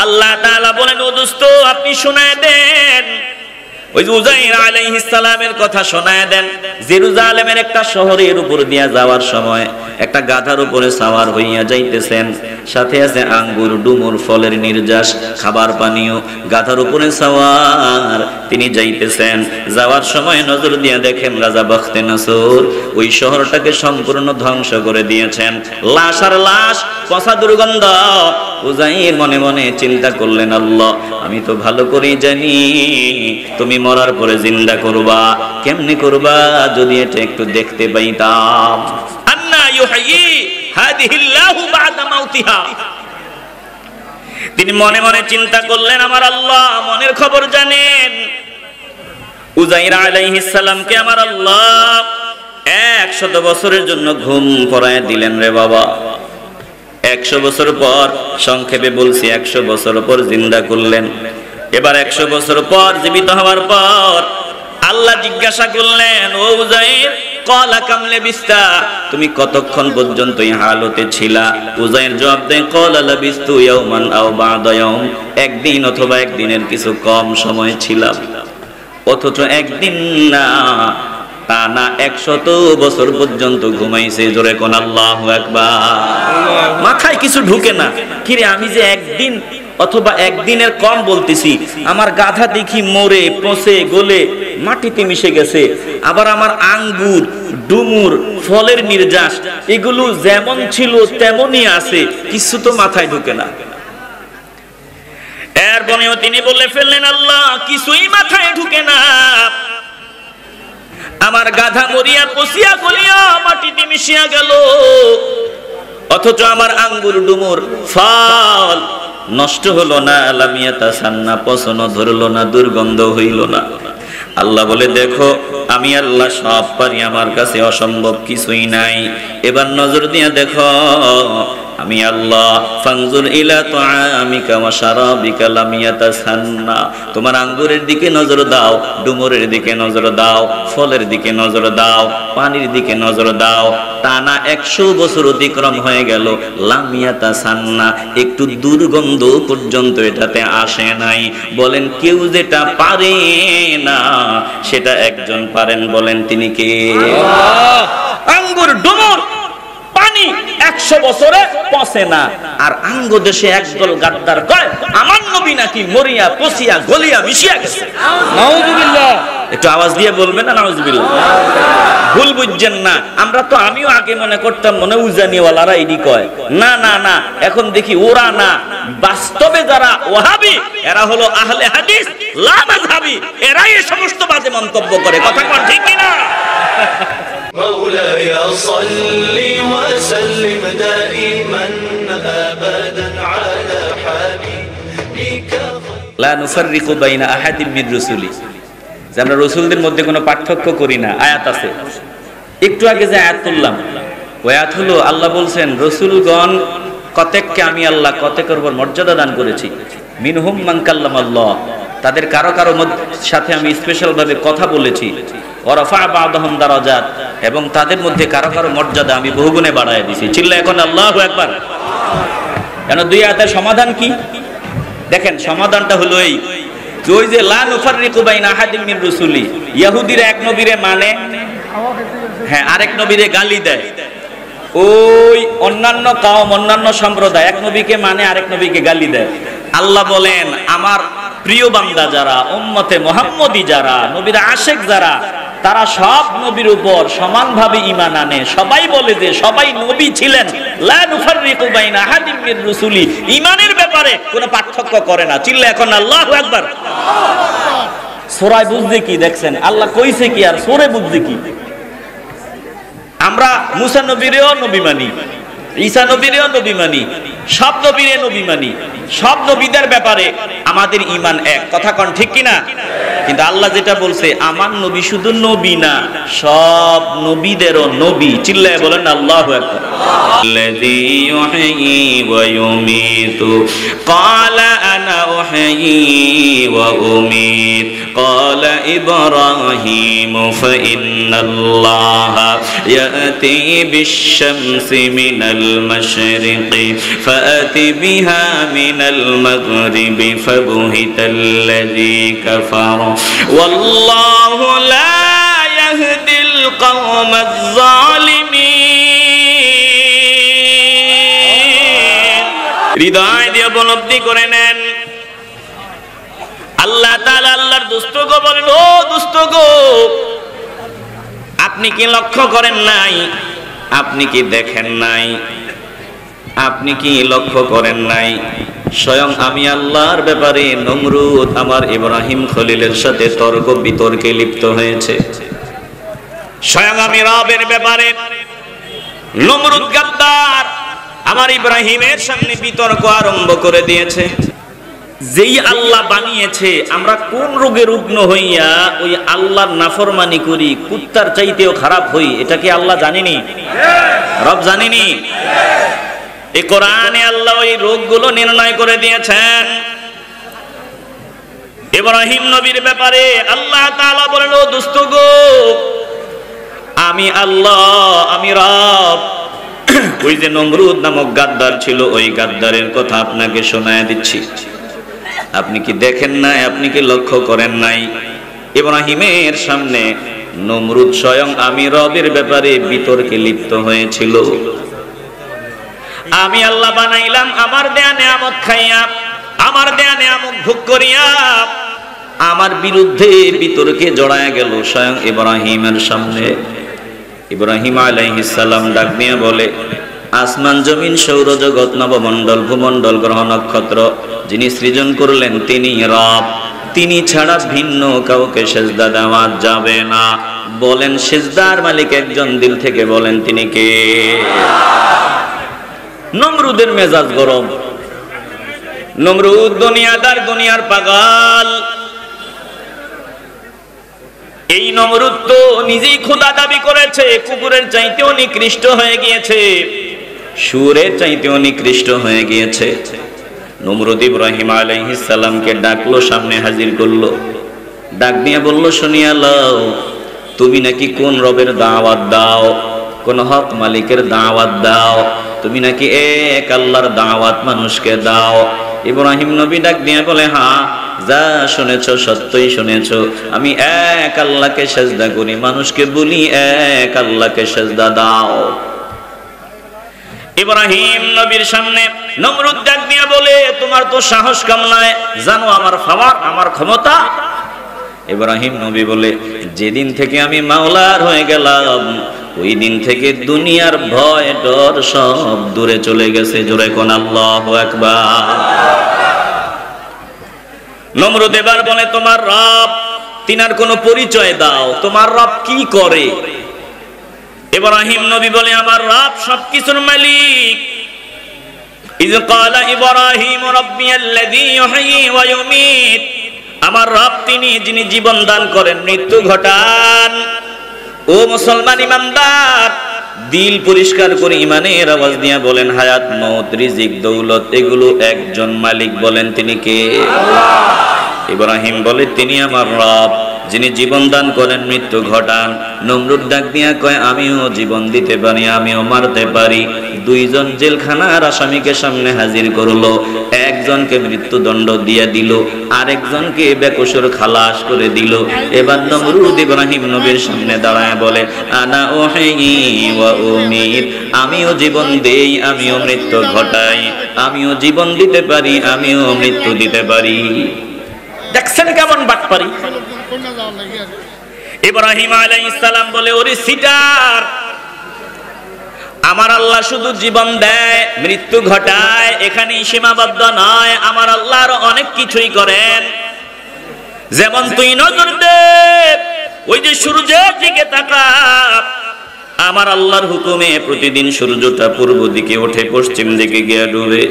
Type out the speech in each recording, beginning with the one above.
আল্লাহ তাআলা বলেন, ও দোস্ত আপনি শোনায় দেন, ওই উযাইর আলাইহিস সালামের কথা শোনায় দেন। জেরুজালেমের একটা শহরের উপর দিয়া যাওয়ার সময় একটা গাধার উপরে সাওয়ার হইয়া যাইতেছেন, সাথে আছে আঙ্গুর, ডুমুর, ফলের নির্যাস, খাবার পানীয়, গাধার উপরে সাওয়ার তিনি যাইতেছেন। যাওয়ার সময় নজর দিয়া দেখেন রাজা বখতে নসর ওই শহরটাকে সম্পূর্ণ ধ্বংস করে দিয়েছেন, লাশ আর লাশ, পচা দুর্গন্ধ। উযাইর মনে মনে চিন্তা করলেন, আল্লাহ আমি তো ভালো করেই জানি তুমি মরার পরে জিন্দা করবা, কেমনে করবা যদি এটা একটু দেখতে পাইতাম। আন্না ইউহয়ি হাদিহিল্লাহু বা'দা মাউতিহা। তিনি মনে মনে চিন্তা করলেন, আমার আল্লাহ মনের খবর জানেন। উযাইর আলাইহিস সালামকে আমার আল্লাহ 100 বছরের জন্য ঘুম পড়ায় দিলেন রে বাবা। 100 বছর পর, সংক্ষেপে বলছি 100 বছর পর জিন্দা করলেন। এবার 100 বছর পর জীবিত হওয়ার পর আল্লাহ জিজ্ঞাসা করলেন, ও উযাইর ক্বালা কাম লাবিস্তা, তুমি কতক্ষণ পর্যন্ত এই হালতে ছিলা? উযাইর জবাব দেয়, ক্বালা লাবিস্তু ইয়াওমান আও বা'দা ইয়াওম, একদিন অথবা একদিনের কিছু কম সময় ছিলাম। অথচ একদিন না, তা না 100 বছর পর্যন্ত ঘুমাইছে। জোরে কোন আল্লাহু আকবার। মাথায় কিছু ঢুকে না, কিরে আমি যে একদিন অথবা একদিনের কম বলতেছি, আমার গাধা দেখি মরে পচে গলে মাটিতে মিশে গেছে, আবার আমার আঙ্গুর, ডুমুর, ফলের নির্যাস এগুলো যেমন ছিল তেমনই আছে, কিছু তো মাথায় ঢুকে না। এরপরেও তিনি বলে ফেললেন, আল্লাহ কিছুই মাথায় ঢুকে না, আমার গাধা মরিয়া পচিয়া গলিয়া মাটিতে মিশিয়া গেল, অথচ আমার আঙ্গুর, ডুমুর, ফল নষ্ট হলো না, লামিয়াতা সান্না, পচন ধরলো না, দুর্গন্ধ হইল না। আল্লাহ বলে, দেখো আমি আল্লাহ সব পারি, আমার কাছে অসম্ভব কিছুই নাই। এবার নজর দিয়ে দেখো আমি আল্লাহ, ফানজুর ইলা তুআমিকা ওয়া শারাবিকা লাম ইয়াতাসান্না, তোমার আঙ্গুরের দিকে নজর দাও, ডুমুরের দিকে নজর দাও, ফলের দিকে নজর দাও, পানির দিকে নজর দাও, টানা 100 বছর অতিক্রম হয়ে গেল, লাম ইয়াতাসান্না, একটু দুর্গন্ধ পর্যন্ত এটাতে আসে নাই। বলেন কেউ যেটা পারে না সেটা একজন পারেন, বলেন তিনি কে? আল্লাহ। আঙ্গুর, ডুমুর, পানি 100 বছরে পচে না, আর আঙ্গ দেশে একদল গাদ্দার কয় আমার নবী নাকি মরিয়া পচিয়া গলিয়া মিশিয়া গেছে। নাউযুবিল্লাহ। একটু আওয়াজ দিয়ে বলবেন না নাউযুবিল্লাহ। ভুল বুঝছেন না, আমরা তো আমিও আগে মনে করতাম মনে উজানিওয়ালারা এডি কয়, না না না, এখন দেখি ওরা না, বাস্তবে যারা ওয়াহাবি এরা হলো আহলে হাদিস লা মাযহাবি, এরাই এই সমস্ত বাজে মন্তব্য করে। কথা কোন ঠিক কি না? مولاي صل وسلم دائما ابدا على حبيبك لا نفرق بين احد من رسله, যে আমরা রাসূলদের মধ্যে কোনো পার্থক্য করি না। আয়াত আছে, একটু আগে যে আয়াত তুললাম ওই আয়াত হলো আল্লাহ বলছেন রাসূলগণ কতেককে আমি আল্লাহ কতেকের উপর মর্যাদা দান করেছি। মিনহুম মান কাল্লামাল্লাহ, তাদের কারো কারো সাথে আমি স্পেশাল ভাবে কথা বলেছি। ওয়ারাফা বা'দাহুম দারাজাত, এবং তাদের মধ্যে কারো কারো মর্যাদা আমি বহুগুণে বাড়ায় দিয়েছি। চিল্লা এখন আল্লাহু আকবার। কেন দুই আয়াতের সমাধান কি দেখেন, সমাধানটা হলো এই, ওই যে লা নুফাররিকু বাইনা আহাদিম মির রুসুলি, ইহুদিরা এক নবীরে মানে, হ্যাঁ আরেক নবীরে গালি দেয়। ওই অন্যান্য কওম, অন্যান্য সম্প্রদায় এক নবীকে মানে আরেক নবীকে গালি দেয়। আল্লাহ বলেন আমার প্রিয় বান্দা যারা, উম্মতে মুহাম্মদী যারা, নবীর আশিক যারা, তারা সব নবীর উপর সমানভাবে ঈমান আনে। সবাই বলে যে সবাই নবী ছিলেন, লা নুফাররিকু বাইনা আহাদিম মির রুসুলি, ঈমানের ব্যাপারে কোনো পার্থক্য করে না। চিল্লা এখন আল্লাহু আকবার। সূরা বুঝতে কি দেখছেন, আল্লাহ কইছে কি আর সূরা বুঝতে কি? আমরা মুসা নবীরেও নবী মানি, ঈসা নবীরেও নবী মানি, সব নবীরে নবী মানি, সব নবীদের ব্যাপারে আমাদের ঈমান এক। কথা কোন ঠিক কি না? কিন্তু আল্লাহ যেটা বলছে, আমার নবী শুধু নবী না, সব নবীদেরও নবী। চিল্লায় বলেন আল্লাহু আকবার। الذي يحيي ويميت قال أنا أحيي وأميت قال إبراهيم فإن الله يأتي بالشمس من المشرق فأت بها من المغرب فبهت الذي كفر والله لا يهدي القوم الظالمين। হৃদয় দিয়ে উপলব্ধি করে নেন, আল্লাহ তাআলা আল্লাহর দোস্ত গো বলেন, ও দোস্ত গো, আপনি কি লক্ষ্য করেন নাই? আপনি কি দেখেন নাই? আপনি কি লক্ষ্য করেন নাই? স্বয়ং আমি আল্লাহর ব্যাপারে নমরুদ আমার ইব্রাহিম খলিলের সাথে তর্ক বিতর্কে লিপ্ত হয়েছে। স্বয়ং আমি রবের ব্যাপারে নমরুদ গাদ্দার আমার ইব্রাহিমের সামনে বিতর্ক আরম্ভ করে দিয়েছে। যেই আল্লাহ বানিয়েছে, আমরা কোন রোগে রুগ্ন হইয়া ওই আল্লাহর নাফরমানি করি, কুত্তার চাইতেও খারাপ হই, এটা কি আল্লাহ জানেনি? রব জানেনি? এই কোরআনে আল্লাহ ওই রোগগুলো নির্ণয় করে দিয়েছেন। ইব্রাহিম নবীর ব্যাপারে আল্লাহ তাআলা বলেন, ও দোস্ত গো, আমি আল্লাহ, আমি রব। ওই যে নমরুদ নামক গাদ্দার ছিল, ওই গাদ্দারের কথা আপনাকে শোনায় দিচ্ছি। আপনি কি দেখেন নাই? আপনি কি লক্ষ্য করেন নাই? ইব্রাহিমের সামনে নমরুদ স্বয়ং আমি রবের ব্যাপারে বিতর্কে লিপ্ত হয়েছিল। আমি আল্লাহ বানাইলাম আমার দেয়া নেয়ামত খাইয়া, আমার দেয়া নেয়ামত ভোগ করিয়া আমার বিরুদ্ধে বিতর্কে জড়ায় গেল স্বয়ং ইব্রাহিমের সামনে। ইব্রাহিম আলাইহিস সালাম ডাক দিয়ে বলে, আসমান জমিন সৌরজগৎ নবমণ্ডল ভূমণ্ডল গ্রহ নক্ষত্র যিনি সৃজন করলেন তিনি রব, তিনি ছাড়া ভিন্ন কাউকে সেজদা দেওয়া যাবে না। বলেন সেজদার মালিক একজন, দিল থেকে বলেন তিনি কে? নমরুদের মেজাজ গরম। নমরুদ দুনিয়াদার, দুনিয়ার পাগল। এই নমরুদ তো নিজেই খোদা দাবি করেছে, কুকুরের চাইতেও নিকৃষ্ট হয়ে গিয়েছে, সুরের চাইতেও নিকৃষ্ট হয়ে গিয়েছে। নমরুদ ইব্রাহিম আলাইহিস সালামকে ডাকলো, সামনে হাজির করলো, ডাক দিয়ে বলল, শুনিয়া লও, তুমি নাকি কোন রবের দাওয়াত দাও, কোন হক মালিকের দাওয়াত দাও, তুমি নাকি এক আল্লাহর দাওয়াত মানুষকে দাও। ইব্রাহিম নবী ডাক দিয়ে বলে, হ্যাঁ, যা শুনেছো সত্যই শুনেছো, আমি এক আল্লাহকে সেজদা করি, মানুষকে বলি এক আল্লাহকে সেজদা দাও। ইব্রাহিম নবীর সামনে নমরুদ ডাক দিয়ে বলে, তোমার তো সাহস কম নয়, জানো আমার পাওয়ার, আমার ক্ষমতা? ইব্রাহিম নবী বলে, যেদিন থেকে আমি মাওলার হয়ে গেলাম ওই দিন থেকে দুনিয়ার ভয় ডর সব দূরে চলে গেছে। জোরে কোন আল্লাহু আকবার। নমরুদ এবার বলে, তোমার রব, তিনার কোনো পরিচয় দাও, তোমার রব কি করে? ইব্রাহিম নবী বলে, আমার রব সবকিছুর মালিক। ইয ক্বালা ইব্রাহিম রাব্বিয়াল্লাযী ইউহয়ী ওয়া ইউমীত, আমার রব তিনি যিনি জীবন দান করেন, মৃত্যু ঘটান। ও মুসলমান ইমানদার, দিল পরিষ্কার করে ইমানের আওয়াজ দিয়ে বলেন, হায়াত, মওত, রিজিক, দৌলত এগুলো একজন মালিক, বলেন তিনি কে? আল্লাহ। ইব্রাহিম বলে, তিনি আমার রব যিনি জীবন দান করেন, মৃত্যু ঘটান। নমরুদ ডাক দিয়া কয়, আমিও জীবন দিতে পারি, আমিও মারতে পারি। দুইজন জেলখানার আসামিকে সামনে হাজির করলো, একজনকে মৃত্যুদণ্ড দিয়ে দিল, আরেকজনকে বেকসুর খালাস করে দিল। এবার নমরুদ ইব্রাহিম নবীর সামনে দাঁড়ায় বলে, আনা উহয়ী ওয়া উমীত, আমিও জীবন দেই, আমিও মৃত্যু ঘটাই, আমিও জীবন দিতে পারি, আমিও মৃত্যু দিতে পারি। দেখছেন কেমন বাটপারি? ইব্রাহিম আলাইহিস সালাম বলে, ওরে সিটার, আমার আল্লাহ শুধু জীবন দেয়, মৃত্যু ঘটায়, এখানেই সীমাবদ্ধ নয়, আমার আল্লাহ আরো অনেক কিছুই করেন। যেমন তুই নজর দে, ওই যে সূর্যের দিকে তাকা, আমার আল্লাহর হুকুমে প্রতিদিন সূর্যটা পূর্ব দিকে ওঠে, পশ্চিম দিকে গিয়ে ডুবে।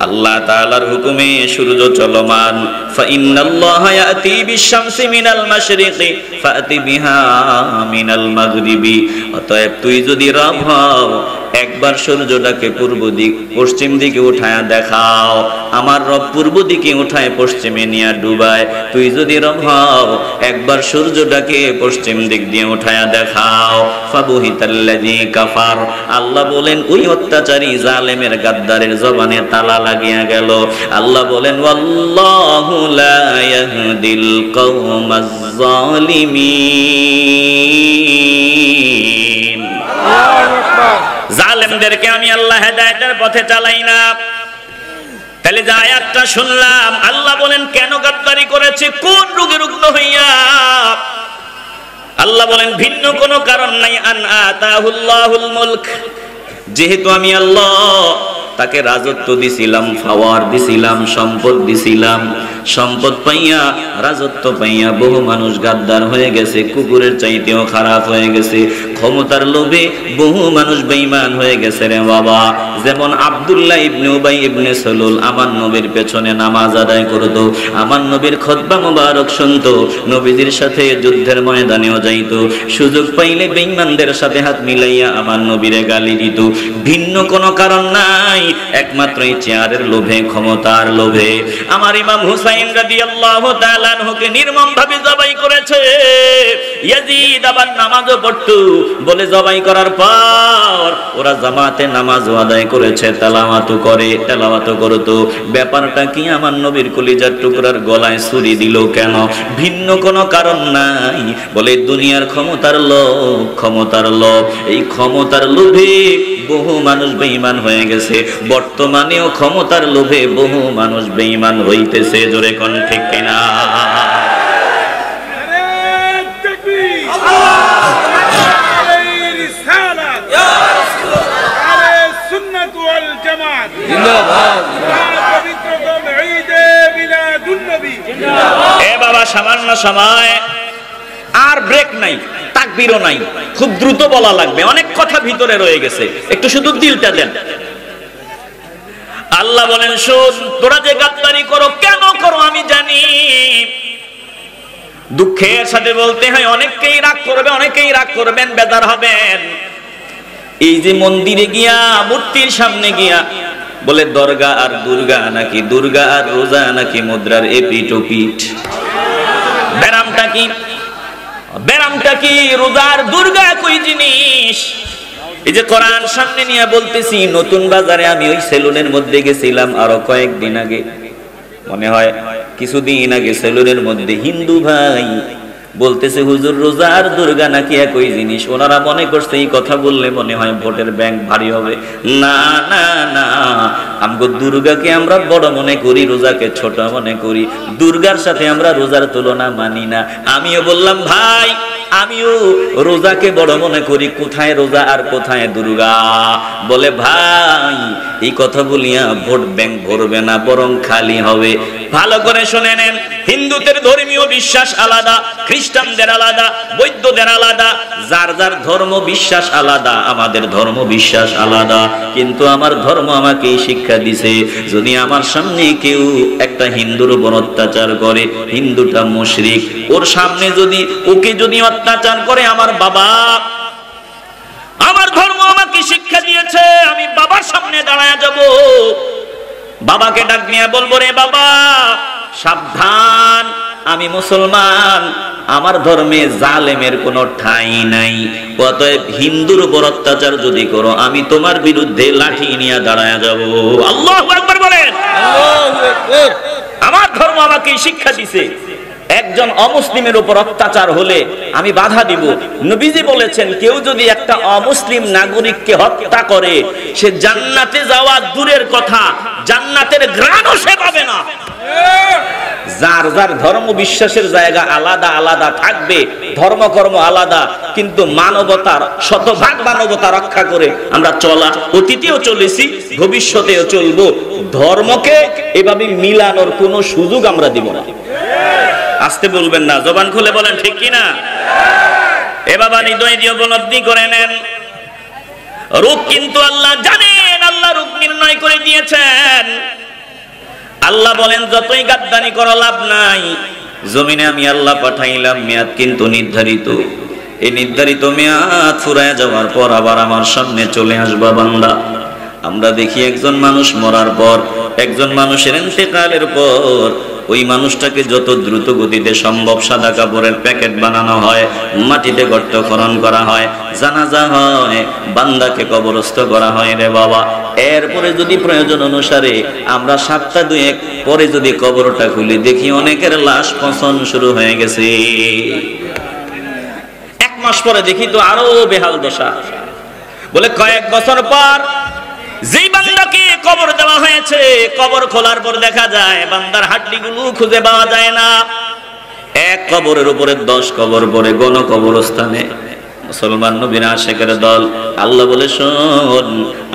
আল্লাহ তাআলার হুকুমে সূর্য চলমান। ফাইন্নাল্লাহা ইয়াতি বিশ-শামসি মিনাল মাশরিকি ফাতি বিহা মিনাল মাগরিবি। অতএব তুই যদি রব হও, একবার সূর্যটাকে পূর্ব দিক পশ্চিম দিকে উঠায়া দেখাও। আমার রব পূর্ব দিকে উঠায় পশ্চিমে নিয়ে ডুবায়। তুই যদি রব হও, একবার সূর্যটাকে পশ্চিম দিক দিয়ে উঠায়া দেখাও। ফাবুহিতাল্লাযী কাফার। আল্লাহ বলেন ওই অত্যাচারী জালেমের গাদ্দারের জবানে তালা লাগিয়া গেল। আল্লাহ বলেন ওয়াল্লাহু লা ইয়াহদিল কওমাজ জালিমিন। জালেমদেরকে আমি আল্লাহ হেদায়েতের পথে চালাই না। তাহলে যে আয়াতটা শুনলাম, আল্লাহ বলেন কেন গাদ্দারি করেছে, কোন রোগে রুগ্ন হইয়া? আল্লাহ বলেন ভিন্ন কোনো কারণ নাই। আন আতাহুল্লাহুল মুলক, যেহেতু আমি আল্লাহ তাকে রাজত্ব দিছিলাম, পাওয়ার দিছিলাম, সম্পদ দিছিলাম। সম্পদ পাইয়া, রাজত্ব পাইয়া বহু মানুষ গাদ্দার হয়ে গেছে, কুকুরের চাইতেও খারাপ হয়ে গেছে। ক্ষমতার লোভে বহু মানুষ বেঈমান হয়ে গেছে রে বাবা। যেমন আব্দুল্লাহ ইবনে উবাই ইবনে সালুল আমার নবীর পেছনে নামাজ আদায় করতো, আমার নবীর খুতবা মুবারক শুনতো, নবীজির সাথে যুদ্ধের ময়দানেও যাইতো। সুযোগ পাইলে বেঈমানদের সাথে হাত মিলাইয়া আমার নবীরে গালি দিত। ভিন্ন কোনো কারণ নাই, একমাত্র এই চেয়ারের লোভে, ক্ষমতার লোভে। আমার ইমাম হুসাইন রাদিয়াল্লাহু তাআলা আনহুকে নির্মমভাবে জবাই করেছে। ইয়াজিদ আবার নামাজও পড়তো, বলে জবাই করার পর ওরা জামাতে নামাজ আদায় করেছে, তেলাওয়াত করতো। ব্যাপারটা কি? আমার নবীর কলিজার টুকরার গলায় ছুরি দিল কেন? ভিন্ন কোনো কারণ নাই, বলে দুনিয়ার ক্ষমতার লোভ, ক্ষমতার লোভ। এই ক্ষমতার লোভে বহু মানুষ বেঈমান হয়ে গেছে। বর্তমানেও ক্ষমতার লোভে বহু মানুষ বেঈমান হইতেছে। জোরে কোন ঠিক কিনা? এ বাবা, সামান্য সময়, আর ব্রেক নাই, তাকবীরও নাই, খুব দ্রুত বলা লাগবে, অনেক কথা ভিতরে রয়ে গেছে, একটু শুধু দিলটা দেন। আল্লাহ বলেন শোন, তোরা যে গাদ্দারি করো, কেন করো আমি জানি। দুঃখের সাথে বলতে হয়, অনেকেই রাগ করবে, অনেকেই রাগ করবেন, বেজার হবেন। এই যে মন্দিরে গিয়া, মূর্তির সামনে গিয়া বলে দরগা আর দুর্গা নাকি, দুর্গা আর রোজা নাকি মুদ্রার এপিঠ ওপিঠ। ব্যারামটা কি? ব্যারামটা কি? রোজার দুর্গা কই জিনিস? এই যে কোরআন সামনে নিয়ে বলতেছি, নতুন বাজারে আমি ওই সেলুনের মধ্যে গেছিলাম আরো কয়েকদিন আগে, মনে হয় কিছুদিন আগে। সেলুনের মধ্যে হিন্দু ভাই বলতেছে হুজুর রোজা আর দুর্গা নাকি একই জিনিস। ওনারা মনে করছে এই কথা বললে মনে হয় ভোটের ব্যাংক ভারী হবে। না না না, আমগো দুর্গাকে আমরা বড় মনে করি, রোজাকে ছোট মনে করি। দুর্গার সাথে আমরা রোজার তুলনা মানি না। আমিও বললাম ভাই, আমিও রোজাকে বড় মনে করি, কোথায় রোজা আর কোথায় দুর্গা? বলে ভাই এই কথা বলিয়া ভোট ব্যাংক ভরবে না, বরং খালি হবে। ভালো করে শুনে নেন, হিন্দুদের ধর্মীয় বিশ্বাস আলাদা, খ্রিস্টানদের আলাদা, বৌদ্ধদের আলাদা, যার যার ধর্ম বিশ্বাস আলাদা। আমাদের ধর্ম বিশ্বাস আলাদা, কিন্তু আমার ধর্ম আমাকে শিক্ষা দিছে, যদি আমার সামনে কেউ একটা হিন্দুর উপর অত্যাচার করে, হিন্দুটা মুশরিক, ওর সামনে যদি ওকে যদি অত্যাচার করে আমার বাবা, আমার ধর্ম আমাকে শিক্ষা দিয়েছে, আমি বাবার সামনে দাঁড়ায় যাব, বাবাকে ডাক নিয়ে বলবো রে বাবা সাবধান, আমি মুসলমান, আমার ধর্মে জালেমের কোনো ঠাঁই নাই। অতএব হিন্দুর উপর অত্যাচার যদি করো, আমি তোমার বিরুদ্ধে লাঠি নিয়ে দাঁড়ায় যাব। আল্লাহু আকবার বলেন। আমার ধর্ম আমাকে শিক্ষা দিছে, একজন অমুসলিমের উপর অত্যাচার হলে আমি বাধা দিব। নবীজি বলেছেন কেউ যদি একটা অমুসলিম নাগরিককে হত্যা করে, সে জান্নাতে যাওয়া দূরের কথা, জান্নাতের ঘ্রাণও সে পাবে না। যার যার ধর্ম বিশ্বাসের জায়গা আলাদা আলাদা থাকবে, ধর্মকর্ম আলাদা, কিন্তু মানবতার, শতভাগ মানবতা রক্ষা করে আমরা চলা, অতীতেও চলেছি, ভবিষ্যতেও চলবো। ধর্মকে এভাবে মিলানোর কোনো সুযোগ আমরা দিব না। আসতে বলবেন না, জবান খুলে বলেন ঠিক কিনা? এ বাবা হৃদয় দিয়ে উপলব্ধি করে নেন, রূপ কিন্তু আল্লাহ জানেন, আল্লাহ রূপ নির্ণয় করে দিয়েছেন। আল্লাহ বলেন যতই গাদ্দানি করো লাভ নাই, জমিনে আমি আল্লাহ পাঠাইলাম, মেয়াদ কিন্তু নির্ধারিত। এই নির্ধারিত মেয়াদ ফুরায় যাওয়ার পর আবার আমার সামনে চলে আসবা বান্দা। আমরা দেখি একজন মানুষ মরার পর, একজন মানুষের ইন্তেকালের পর ওই মানুষটাকে যত দ্রুত গতিতে সম্ভব সাদা কাপড়ের প্যাকেট বানানো হয়, মাটিতে গর্ত খনন করা হয়, জানাজা হয়, বান্দাকে কবরস্থ করা হয় রে বাবা। এরপরে যদি প্রয়োজন অনুসারে আমরা 7টা-2-1 পরে যদি কবরটা খুলি, দেখি অনেকের লাশ পচন শুরু হয়ে গেছে। 1 মাস পরে দেখি তো আরো বেহাল দশা। বলে কয়েক বছর পর যেই বান্দাকে কবর দেওয়া হয়েছে, কবর খোলার পর দেখা যায় বান্দার হাড্ডিগুলো খুঁজে পাওয়া যায় না। 1 কবরের উপরে 10 কবর পরে গণ কবরস্থানে। মুসলমান নবীর আশিকের দল, আল্লাহ বলে শোন,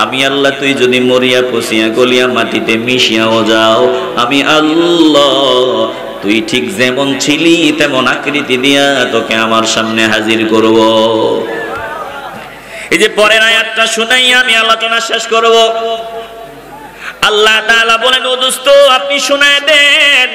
আমি আল্লাহ তুই যদি মরিয়া পচিয়া গলিয়া মাটিতে মিশিয়াও যাও, আমি আল্লাহ তুই ঠিক যেমন ছিলি তেমন আকৃতি দিয়া তোকে আমার সামনে হাজির করব। এই যে পরের আয়াতটা শুনাই আমি আলোচনা শেষ করব। আল্লাহ তাআলা বলেন, ও দোস্ত আপনি শোনায় দেন,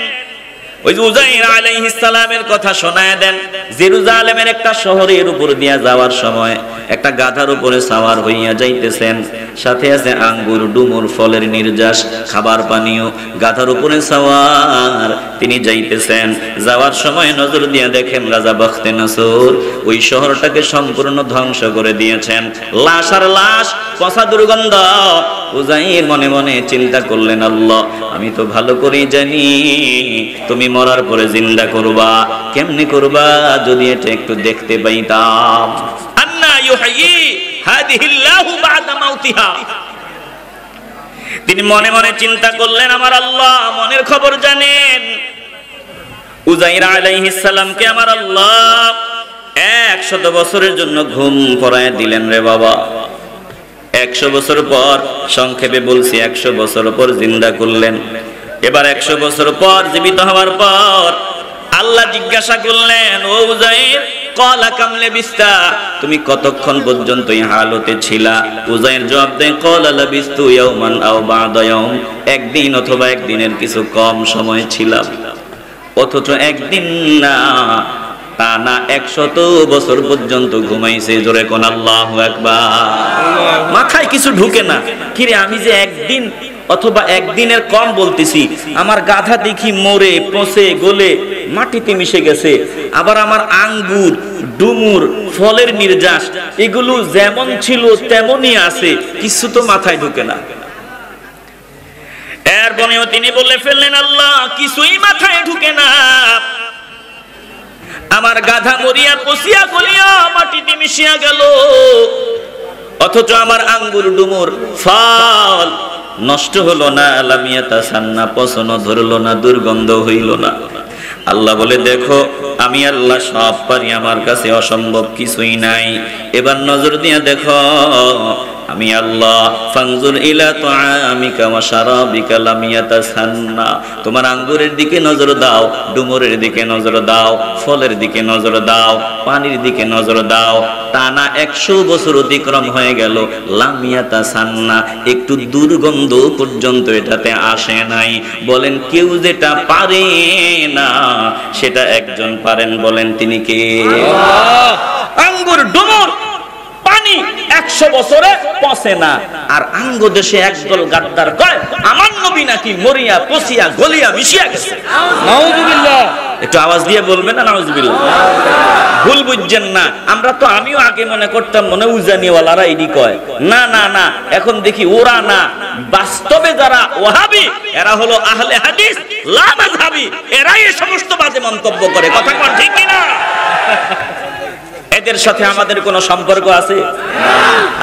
ওই যে উযাইর আলাইহিস সালামের কথা শোনায় দেন। জেরুজালেমের একটা শহরের উপর দিয়া যাওয়ার সময় একটা গাধার উপরে সাওয়ার হইয়া যাইতেছেন, সাথে আছে আঙ্গুর, ডুমুর, ফলের নির্যাস, খাবার পানীয়। গাধার উপরে সাওয়ার তিনি যাইতেছেন। যাওয়ার সময় নজর দিয়ে দেখেন রাজা বখতে নসর ওই শহরটাকে সম্পূর্ণ ধ্বংস করে দিয়েছেন। লাশ আর লাশ, পচা দুর্গন্ধ। উযাইর মনে মনে চিন্তা করলেন, আল্লাহ আমি তো ভালো করেই জানি তুমি মরার পরে জিন্দা করবা, কেমনে করবা যদি এটা একটু দেখতে পাইতাম। আন্না ইউহয়ি হাদিহিল্লাহু বা'দা মাউতিহা। তিনি মনে মনে চিন্তা করলেন, আমার আল্লাহ মনের খবর জানেন। উযাইর আলাইহিস সালামকে আমার আল্লাহ 100 বছরের জন্য ঘুম পড়ায় দিলেন রে বাবা। 100 বছর পর, সংক্ষেপে বলছি 100 বছর পর জিন্দা করলেন। এবার 100 বছর পর জীবিত হওয়ার পর আল্লাহ জিজ্ঞাসা করলেন, ও উযাইর ক্বালা কাম লাবিস্তা, তুমি কতক্ষণ পর্যন্ত এই হালতে ছিলা? উযাইর জবাব দেয়, ক্বালা লাবিস্তু ইয়াওমান আও বা'দা ইয়াওম, একদিন অথবা একদিনের কিছু কম সময় ছিলাম। অথচ একদিন না, তা না 100 বছর পর্যন্ত ঘুমাইছে। জোরে কোন আল্লাহু আকবার। মাথায় কিছু ঢুকে না, কিরে আমি যে একদিন অথবা একদিনের কম বলতেছি, আমার গাধা দেখি মরে পচে গলে মাটিতে মিশে গেছে, আবার আমার আঙ্গুর, ডুমুর, ফলের নির্যাস এগুলো যেমন ছিল তেমনই আছে, কিছু তো মাথায় ঢুকে না। এরপরেও তিনি বলে ফেললেন, আল্লাহ কিছুই মাথায় ঢুকে না, আমার গাধা মরিয়া পচিয়া গলিয়া মাটিতে মিশিয়া গেল, অথচ আমার আঙ্গুর, ডুমুর, ফল নষ্ট হলো না, লামিয়াতা সান্না, পচন ধরলো না, দুর্গন্ধ হইল না। আল্লাহ বলে, দেখো আমি আল্লাহ সব পারি, আমার কাছে অসম্ভব কিছুই নাই। এবার নজর দিয়ে দেখো আমি আল্লাহ, ফানজুর ইলা তুআমিকা ওয়া শারাবিকা লাম ইয়াতাসান্না, তোমার আঙ্গুরের দিকে নজর দাও, ডুমুরের দিকে নজর দাও, ফলের দিকে নজর দাও, পানির দিকে নজর দাও, টানা 100 বছর অতিক্রম হয়ে গেল, লাম ইয়াতাসান্না, একটু দুর্গন্ধ পর্যন্ত এটাতে আসে নাই। বলেন কেউ যেটা পারে না সেটা একজন পারেন, বলেন তিনি কে? আঙ্গুর, ডুমুর, পানি 100 বছরে পচে না, আর আঙ্গ দেশে একদল গাদ্দার কয় আমার নবী নাকি মরিয়া পচিয়া গলিয়া মিশিয়া গেছে। নাউযুবিল্লাহ। একটু আওয়াজ দিয়ে বলবেন না নাউযুবিল্লাহ। ভুল বুঝছেন না, আমরা তো আমিও আগে মনে করতাম মনে উজানিওয়ালারা এডি কয়, না না না, এখন দেখি ওরা না, বাস্তবে যারা ওয়াহাবি এরা হলো আহলে হাদিস লা মাযহাবি, এরাই এই সমস্ত বাজে মন্তব্য করে। কথা কোন ঠিক কি না? এদের সাথে আমাদের কোনো সম্পর্ক আছে?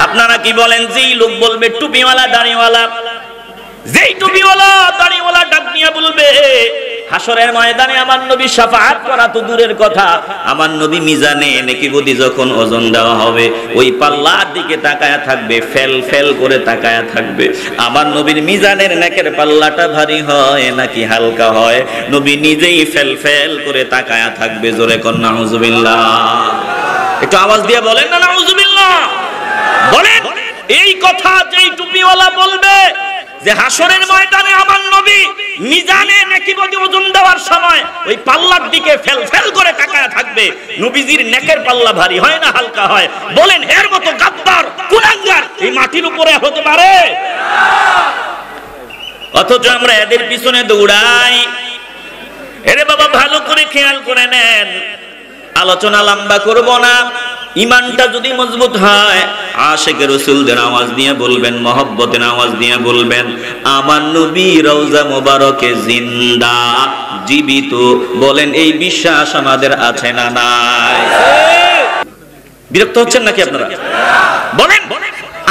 আপনারা কি বলেন? যেই লোক বলবে টুপিওয়ালা দাড়িওয়ালা, যেই টুপিওয়ালা দাড়িওয়ালা ডাক নিয়ে বলবে হাসরের ময়দানে আমার নবী শাফাআত করা তো দূরের কথা, আমার নবী মিজানে নেকি বদি যখন ওজন দেওয়া হবে ওই পাল্লার দিকে তাকায়া থাকবে, ফেল ফেল করে তাকায়া থাকবে, আমার নবীর মিজানের নেকের পাল্লাটা ভারী হয় নাকি হালকা হয়, নবী নিজেই ফেল ফেল করে তাকায়া থাকবে। জোরে কোন নাউযুবিল্লাহ। একটু আওয়াজ দিয়ে বলেন না নাউযুবিল্লাহ। বলেন এই কথা যেই টুপিওয়ালা বলবে, যে হাসরের ময়দানে আমার নবী মিজানে নেকিবদি ওজন দেওয়ার সময় ওই পাল্লার দিকে ফেল ফেল করে তাকায় থাকবে। নবীজির নেকের পাল্লা ভারী হয় না হালকা হয়? বলেন এর মতো গাদ্দার কুলাঙ্গার এই মাটির উপরে হতে পারে? অথচ আমরা এদের পিছনে দৌড়াই। এরে বাবা ভালো করে খেয়াল করে নেন, আলোচনা লম্বা করব না। ইমানটা যদি মজবুত হয়, আশিকে রাসূলদের আওয়াজ দিয়ে বলবেন, মহব্বতের আওয়াজ দিয়ে বলবেন, আমার নবী রওজা মোবারকে জিন্দা, জীবিত। বলেন এই বিশ্বাস আমাদের আছে না নাই? বিরক্ত হচ্ছেন নাকি আপনারা? বলেন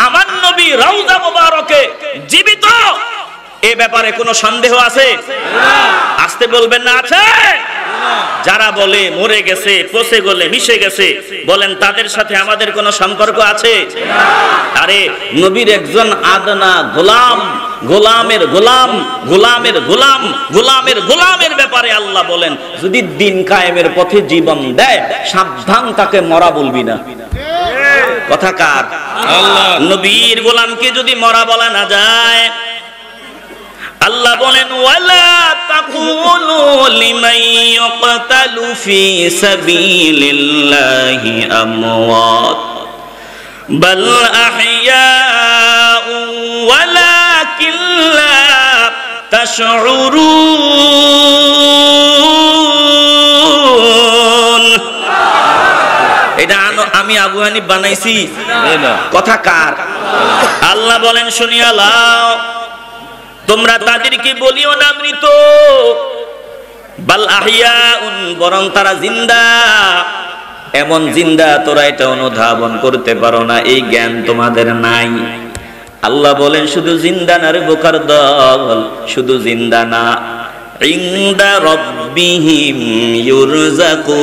আমার নবী রওজা মোবারকে জীবিত, এ ব্যাপারে কোনো সন্দেহ আছে? আসতে বলবেন না আছে? যারা বলে মরে গেছে, পচে গলে মিশে গেছে, বলেন তাদের সাথে আমাদের কোনো সম্পর্ক আছে? আরে নবীর একজন আদনা গোলাম, গোলামের গোলাম, গোলামের গোলাম, গোলামের গোলামের ব্যাপারে আল্লাহ বলেন যদি দিন কায়েমের পথে জীবন দেয়, সাবধান তাকে মরা বলবি না। কথা কার? আল্লাহ। নবীর গোলামকে যদি মরা বলা না যায়, আল্লাহ বলেন ওয়ালা তাকুলু লিমান ইয়াকতালু ফি সাবিলিল্লাহি আমওয়াত বাল আহইয়াউ ওয়ালাকিন লা তাশউরুন। এটা আমি আবু হানিফ বানাইছি? কথা কার? আল্লাহ বলেন শুনিয়া লাও, তোমরা তাদেরকে বলিও না মৃত, বাল আহইয়াউন, বরং তারা জিন্দা। এমন জিন্দা তোরা এটা অনুধাবন করতে পারো না, এই জ্ঞান তোমাদের নাই। আল্লাহ বলেন শুধু জিন্দা না রে বোকার দল, শুধু জিন্দা না, ইনদা রাব্বিহিম ইউরযাকুন।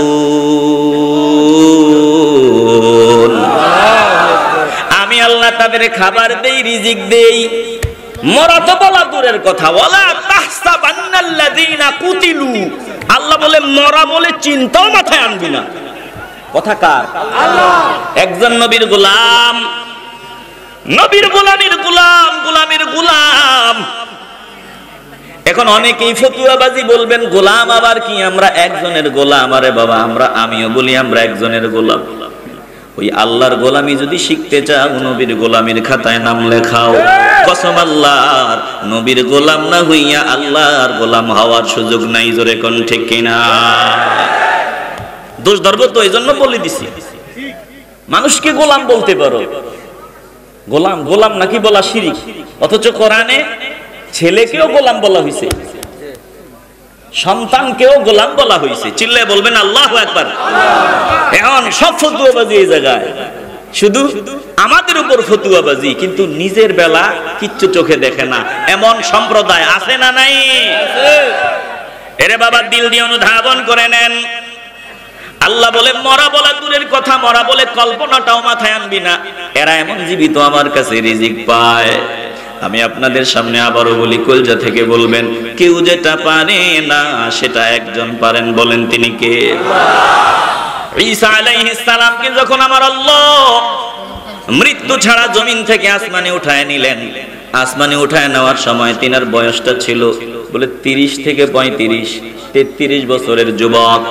আমি আল্লাহ তাদের খাবার দেই, রিজিক দেই। মরা তো বলা দূরের কথা, ওয়ালা তাহসাবান্নাল্লাযীনা কুতিলু, আল্লাহ বলে মরা বলে চিন্তাও মাথায় আনবি না। কথা কার? আল্লাহ। একজন নবীর গোলাম, নবীর গোলামের গোলাম, গোলামের গোলাম। এখন অনেকেই ফতুয়াবাজি বলবেন, গোলাম আবার কি? আমরা একজনের গোলাম। আরে বাবা, আমিও বলি আমরা একজনের গোলাম। ওই আল্লাহর গোলামি যদি শিখতে চাও, নবীর গোলামির খাতায় নাম লেখাও। কসম আল্লাহর, নবীর গোলাম না হইয়া আল্লাহর গোলাম হওয়ার সুযোগ নাই। জোরে কোন ঠিক কিনা? দোষ ধরবো তো এই জন্য বলে দিছি, মানুষকে গোলাম বলতে পারো। গোলাম গোলাম নাকি বলা শিরিক, অথচ কোরআনে ছেলেকেও গোলাম বলা হয়েছে, সন্তানকেও গোলাম বলা হয়েছে। চিল্লায় বলবেন আল্লাহু আকবার। এখন সব ফতুয়াবাজি এই জায়গায়, শুধু আমাদের উপর ফতুয়াবাজি, কিন্তু নিজের বেলা কিচ্ছু চোখে দেখে না, এমন সম্প্রদায় আছে না নাই? এরে বাবা, দিল দিয়ে অনুধাবন করে নেন। আল্লাহ বলে মরা বলা দূরের কথা, মরা বলে কল্পনাটাও মাথায় আনবি না। এরা এমন জীবিত আমার কাছে রিজিক পায়। আমি আপনাদের সামনে আবারও বলি, কলজা থেকে বলবেন, কেউ যেটা পারে না সেটা একজন পারেন। বলেন তিনি কে? ঈসা আলাইহিস সালামকে যখন আমার আল্লাহ মৃত্যু ছাড়া জমিন থেকে আসমানে উঠায় নিলেন, আসমানে উঠায় নেওয়ার সময় তিনার বয়সটা ছিল বলে 30 থেকে 35, 33 বছরের যুবক।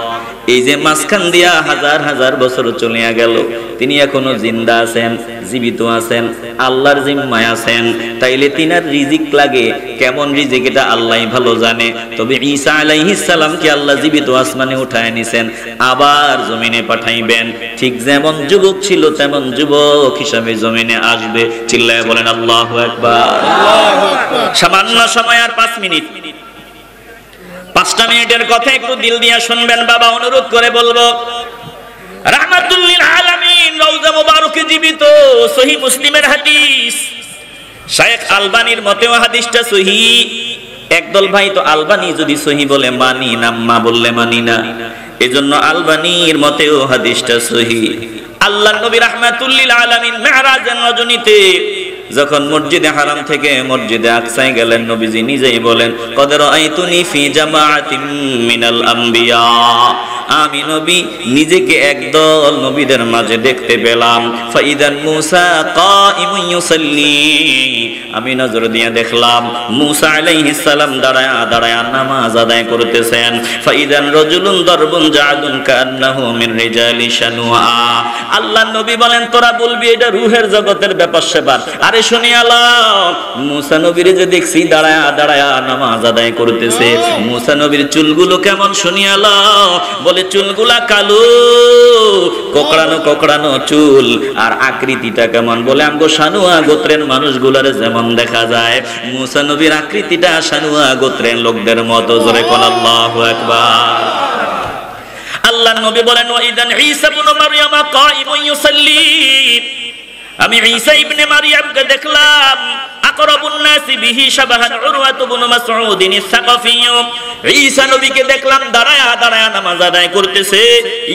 এই যে মাঝখান দিয়া হাজার হাজার বছর চলে গেল, তিনি এখনো জিন্দা আছেন, জীবিত আছেন, আল্লাহর জিম্মায় আছেন। তাইলে তিনার রিজিক লাগে কেমন রিজিক এটা আল্লাহই ভালো জানে। তবে ঈসা আলাইহিস সালামকে আল্লাহ জীবিত আসমানে উঠায় নিছেন, আবার জমিনে পাঠাইবেন। ঠিক যেমন যুবক ছিল তেমন যুবক হিসাবে জমিনে আসবে। চিল্লায় বলেন আল্লাহু আকবার। সামান্য সময় আর 5 মিনিট, 5টা মিনিটের কথা একটু দিল দিয়া শুনবেন বাবা, অনুরোধ করে বলবো। রাহমাতুল লিল আলামিন, রওজা মুবারকে জীবিত, সহিহ মুসলিমের হাদিস। শায়েখ আলবানীর মতেও হাদিসটা সহিহ। একদল ভাই তো আলবানী যদি সহিহ বলে মানি না, মা বললে মানি না, এজন্য আলবানীর মতেও হাদিসটা সহিহ। আল্লাহর নবী রাহমাতুল লিল আলামিন মেরাজের রজনীতে যখন মসজিদে হারাম থেকে মসজিদে আকসায় গেলেন, নবীজি নিজেই বলেন, কদ রাআইতুনি ফি জামাআতিন মিনাল আম্বিয়া, আমি নবী নিজেকে একদল নবীদের মাঝে দেখতে পেলাম। ফাইদান মূসা কাইমুন ইউসাল্লি, আমি নজর দিয়ে দেখলাম মূসা আলাইহিস সালাম দাঁড়ায়া দাঁড়ায়া নামাজ আদায় করতেছেন। ফাইদান রাজুলুন দারবুন জাদুন কান্নাহু মিন রিজালি শানুআ। আল্লাহর নবী বলেন তোরা বলবি এটা রূহের জগতের ব্যাপার স্যাপার, আরে শুনি আল্লাহ মূসা নবীরে যে দেখছি দাঁড়ায়া দাঁড়ায়া নামাজ আদায় করতেছে, মূসা নবীর চুলগুলো কেমন শুনি আল্লাহ? বলে চুলগুলা কালো, কোকড়ানো কোকড়ানো চুল, আর আকৃতিটা কেমন? বলে আমগো শানুয়া গোত্রের মানুষগুলার যেমন দেখা যায়, মূসা নবীর আকৃতিটা শানুয়া গোত্রের লোকদের মতো। জোরে কোন আল্লাহু আকবার। আল্লাহর নবী বলেন ওয়াইদান ঈসা ইবনে মারইয়াম কাইমুন ইউসাল্লি, আমি ঈসা ইবনে মারইয়ামকে দেখলাম আকরাবুন নাসি বিহি শাবাহান উরওয়া ইবনে মাসউদ আস-সাকাফি। ঈসা নবীকে দেখলাম দাঁড়ায়া দাঁড়ায়া নামাজ আদায় করতেছে।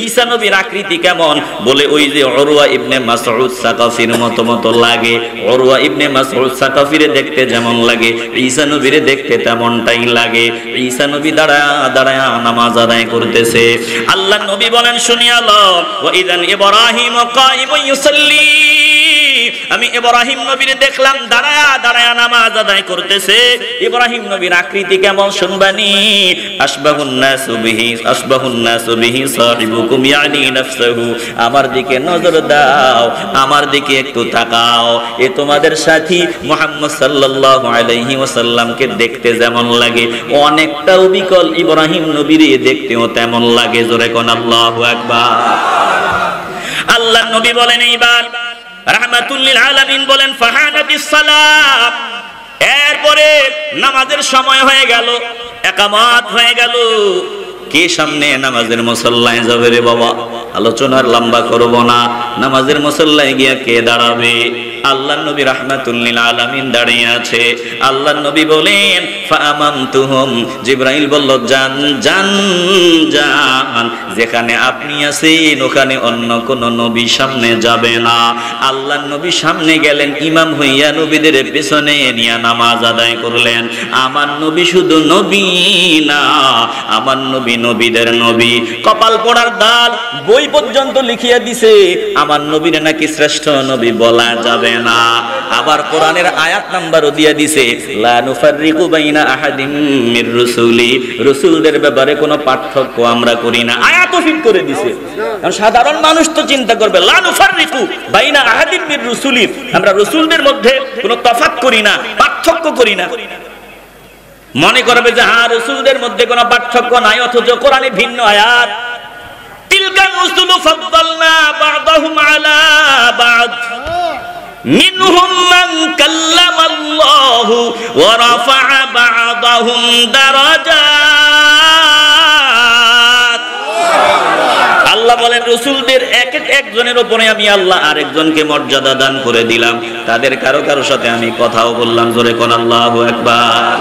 ঈসা নবীর আকৃতি কেমন? বলে ওই যে উরওয়া ইবনে মাসউদ সাকাফির মতো মতো লাগে। উরওয়া ইবনে মাসউদ সাকাফিরে দেখতে যেমন লাগে ঈসা নবীরে দেখতে তেমনটাই লাগে। ঈসা নবী দাঁড়ায়া দাঁড়ায়া নামাজ আদায় করতেছে। আল্লাহর নবী বলেন শুনিয়া লও ওয়াইদান ইব্রাহিম কাইমুন ইউসাল্লি, আমি ইব্রাহিম নবীরে দেখলাম দাঁড়ায়া দাঁড়ায়া নামাজ আদায় করতেছে। ইব্রাহিম নবীর আকৃতি কেমন শুনবানি? আশবাহুন নাসু বিহি সাহিবুকুম ইয়ানি নাফসুহু, আমার দিকে নজর দাও, আমার দিকে একটু তাকাও, এ তোমাদের সাথী মুহাম্মদ সাল্লাল্লাহু আলাইহি ওয়াসাল্লামকে দেখতে যেমন লাগে অনেকটা অবিকল ইব্রাহিম নবীরে দেখতেও তেমন লাগে। জোরে কোন আল্লাহু আকবার। আল্লাহর নবী বলেন এইবার রাহমাতুল লিল আলামিন বলেন ফাহানাতিস সালাত, এরপরে নামাজের সময় হয়ে গেল, ইকামত হয়ে গেল। কে সামনে নামাজের মুসল্লায় যাবে রে বাবা? আলোচনার লম্বা করব না, নামাজের মুসল্লায় গিয়া কে দাঁড়াবে? আল্লাহর নবী রাহমাতুল লিল আলামিন দাঁড়িয়ে আছে। আল্লাহর নবী বলেন ফাআমামতুহুম, জিবরাইল বলল যান যান যান, যেখানে আপনি আছেন ওখানে অন্য কোন নবী সামনে যাবে না। আল্লাহর নবী সামনে গেলেন, ইমাম হইয়া নবীদের পেছনে নিয়ে নামাজ আদায় করলেন। আমার নবী শুধু নবী না, আমার নবী নবীদের নবী। কপাল পোড়ার দাল বই পর্যন্ত লিখিয়ে দিছে আমার নবীর নাকি শ্রেষ্ঠ নবী বলা যাবে না। আবার কোরআনের আয়াত নাম্বারও দিয়ে দিছে লা নুফাররিকু বাইনা আহাদিম মির রুসুলি, রাসূলদের ব্যাপারে কোনো পার্থক্য আমরা করি না। আয়াতও ফিট করে দিছে। কারণ সাধারণ মানুষ তো চিন্তা করবে লা নুফাররিকু বাইনা আহাদিম মির রুসুলি, আমরা রাসূলদের মধ্যে কোনো তফাৎ করি না, পার্থক্য করি না। মনে করবে যে হ্যাঁ রাসূলদের মধ্যে কোনো পার্থক্য নাই, অথচ কোরআনে ভিন্ন আয়াত। তিলকা রুসুলু ফাদ্দালনা বা'দাহুম আলা বা'দ মিনহুম মান কাল্লামাল্লাহু ওয়া রাফা'a বা'দাহুম দারাজাত। আল্লাহ বলেন রাসূলদের এক একজনের উপরে আমি আল্লাহ আরেকজনকে মর্যাদা দান করে দিলাম, তাদের কারো কারো সাথে আমি কথাও বললাম। জোরে কোন আল্লাহু আকবার।